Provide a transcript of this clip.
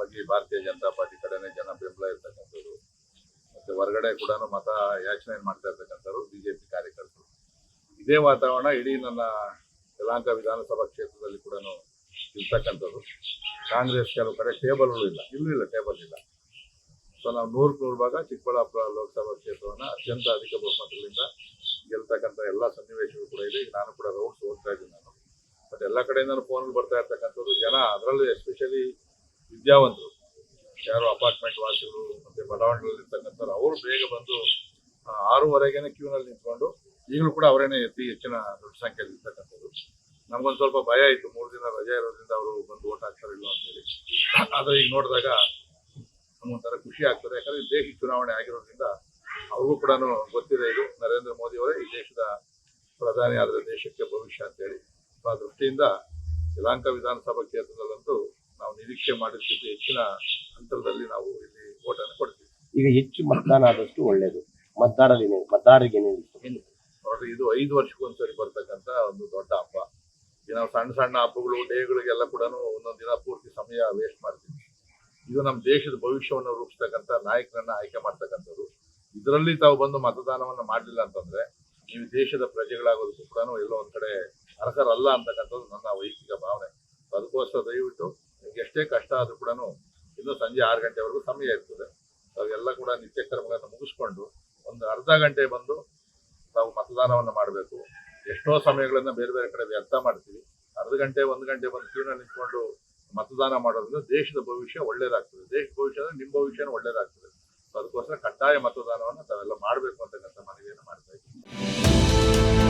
ಪ್ರಮುಖವಾಗಿ ಭಾರತೀಯ ಜನತಾ ಪಾರ್ಟಿ ಕಡೆನೇ ಜನ ಬೆಂಬಲ ಇರ್ತಕ್ಕಂಥದ್ದು. ಮತ್ತೆ ಹೊರಗಡೆ ಕೂಡ ಮತ ಯಾಚನೆ ಮಾಡ್ತಾ ಇರ್ತಕ್ಕಂಥವ್ರು ಬಿಜೆಪಿ ಕಾರ್ಯಕರ್ತರು. ಇದೇ ವಾತಾವರಣ ಇಡೀ ನನ್ನ ಯಲಹಂಕ ವಿಧಾನಸಭಾ ಕ್ಷೇತ್ರದಲ್ಲಿ ಕೂಡ ಇರ್ತಕ್ಕಂಥದ್ದು. ಕಾಂಗ್ರೆಸ್ ಕೆಲವು ಕಡೆ ಟೇಬಲ್ಗಳು ಇಲ್ಲ, ಟೇಬಲ್ ಇಲ್ಲ. ಸೊ ನಾವು 100 ಭಾಗ ಚಿಕ್ಕಬಳ್ಳಾಪುರ ಲೋಕಸಭಾ ಕ್ಷೇತ್ರವನ್ನು ಅತ್ಯಂತ ಅಧಿಕ ಬಹುಮತಗಳಿಂದ ಗೆಲ್ತಕ್ಕಂಥ ಎಲ್ಲ ಸನ್ನಿವೇಶಗಳು ಕೂಡ ಇದೆ. ಈಗ ನಾನು ಕೂಡ ರೌಂಡ್ಸ್ ಹೋಗ್ತಾ ಇದ್ದೀನಿ. ನಾನು ಬಟ್ ಎಲ್ಲ ಕಡೆಯಿಂದನೂ ಫೋನ್ಗಳು ಬರ್ತಾ ಇರ್ತಕ್ಕಂಥದ್ದು. ಜನ ಅದರಲ್ಲೂ ಎಸ್ಪೆಷಲಿ ವಿದ್ಯಾವಂತರು, ಯಾರು ಅಪಾರ್ಟ್ಮೆಂಟ್ ವಾಸಿಗಳು ಮತ್ತೆ ಬಡಾವಣೆಗಳಲ್ಲಿ ಇರ್ತಕ್ಕಂಥವ್ರು, ಅವರು ಬೇಗ ಬಂದು 6:30ಗೆ ಕ್ಯೂನಲ್ಲಿ ನಿಂತ್ಕೊಂಡು ಈಗಲೂ ಕೂಡ ಅವರೇನೆ ಹೆಚ್ಚಿನ ದೊಡ್ಡ ಸಂಖ್ಯೆಯಲ್ಲಿ ಇರ್ತಕ್ಕಂಥದ್ದು. ನಮ್ಗೊಂದು ಸ್ವಲ್ಪ ಭಯ ಇತ್ತು, 3 ದಿನ ರಜೆ ಇರೋದ್ರಿಂದ ಅವರು ಬಂದು ಓಟ್ ಹಾಕ್ತಾರಿಲ್ಲ ಅಂತೇಳಿ. ಆದರೆ ಈಗ ನೋಡಿದಾಗ ನಮಗೊಂಥರ ಖುಷಿ ಆಗ್ತದೆ. ಯಾಕಂದ್ರೆ ದೇಶ ಚುನಾವಣೆ ಆಗಿರೋದ್ರಿಂದ ಅವ್ರಿಗೂ ಕೂಡ ಗೊತ್ತಿದೆ, ಇದು ನರೇಂದ್ರ ಮೋದಿ ಅವರೇ ಈ ದೇಶದ ಪ್ರಧಾನಿ ಆದರೆ ದೇಶಕ್ಕೆ ಭವಿಷ್ಯ ಅಂತೇಳಿ. ಆ ದೃಷ್ಟಿಯಿಂದ ಯಲಹಂಕ ವಿಧಾನಸಭಾ ಕ್ಷೇತ್ರದಲ್ಲಂತೂ ನಾವು ನಿರೀಕ್ಷೆ ಮಾಡಿದ್ದಕ್ಕಿಂತ ಹೆಚ್ಚಿನ ಅಂತರದಲ್ಲಿ ನಾವು ಇಲ್ಲಿ ಓಟನ್ನು ಕೊಡ್ತೀವಿ. ಈಗ ಹೆಚ್ಚು ಮತದಾನ ಆದಷ್ಟು ಒಳ್ಳೇದು. ಮತದಾರರಿಗೆ ನೋಡ್ರಿ, ಇದು 5 ವರ್ಷಕ್ಕೊಂದ್ಸರಿ ಬರ್ತಕ್ಕಂಥ ಒಂದು ದೊಡ್ಡ ಹಬ್ಬ. ಈಗ ನಾವು ಸಣ್ಣ ಸಣ್ಣ ಹಬ್ಬಗಳು, ಡೇಗಳಿಗೆಲ್ಲ ಕೂಡ ಒಂದೊಂದು ದಿನ ಪೂರ್ತಿ ಸಮಯ ವೇಸ್ಟ್ ಮಾಡ್ತೀವಿ. ಇದು ನಮ್ಮ ದೇಶದ ಭವಿಷ್ಯವನ್ನು ರೂಪಿಸ್ತಕ್ಕಂಥ ನಾಯಕರನ್ನ ಆಯ್ಕೆ ಮಾಡ್ತಕ್ಕಂಥದ್ದು. ಇದರಲ್ಲಿ ತಾವು ಬಂದು ಮತದಾನವನ್ನು ಮಾಡಲಿಲ್ಲ ಅಂತಂದ್ರೆ ನೀವು ದೇಶದ ಪ್ರಜೆಗಳಾಗೋದಕ್ಕೂ ಕೂಡ ಎಲ್ಲೋ ಒಂದ್ ಕಡೆ ಅರ್ಹರಲ್ಲ ಅಂತಕ್ಕಂಥದ್ದು ನನ್ನ ವೈಯಕ್ತಿಕ ಭಾವನೆ. ಅದಕ್ಕೋಸ್ಕರ ದಯವಿಟ್ಟು ನಿಮ್ಗೆ ಎಷ್ಟೇ ಕಷ್ಟ ಆದ್ರೂ ಕೂಡ ಇನ್ನು ಸಂಜೆ 6 ಗಂಟೆವರೆಗೂ ಸಮಯ ಇರ್ತದೆ. ತಾವೆಲ್ಲ ಕೂಡ ನಿತ್ಯ ಕರ್ಮಗಳನ್ನು ಮುಗಿಸ್ಕೊಂಡು ಒಂದು ಅರ್ಧ ಗಂಟೆ ಬಂದು ತಾವು ಮತದಾನವನ್ನು ಮಾಡಬೇಕು. ಎಷ್ಟೋ ಸಮಯಗಳನ್ನ ಬೇರೆ ಬೇರೆ ಕಡೆ ವ್ಯರ್ಥ ಮಾಡ್ತೀವಿ. ಅರ್ಧ ಗಂಟೆ 1 ಗಂಟೆ ಬಂದು ಕ್ಯೂನಲ್ಲಿ ನಿಂತ್ಕೊಂಡು ಮತದಾನ ಮಾಡೋದ್ರಿಂದ ದೇಶದ ಭವಿಷ್ಯ ಒಳ್ಳೇದಾಗ್ತದೆ. ದೇಶದ ಭವಿಷ್ಯ ಅಂದ್ರೆ ನಿಮ್ಮ ಭವಿಷ್ಯನೂ ಒಳ್ಳೇದಾಗ್ತದೆ. ಅದಕ್ಕೋಸ್ಕರ ಕಡ್ಡಾಯ ಮತದಾನವನ್ನು ತಾವೆಲ್ಲ ಮಾಡಬೇಕು ಅಂತಕ್ಕಂಥ ಮನವಿಯನ್ನು ಮಾಡ್ತಾ ಇದ್ದೀವಿ.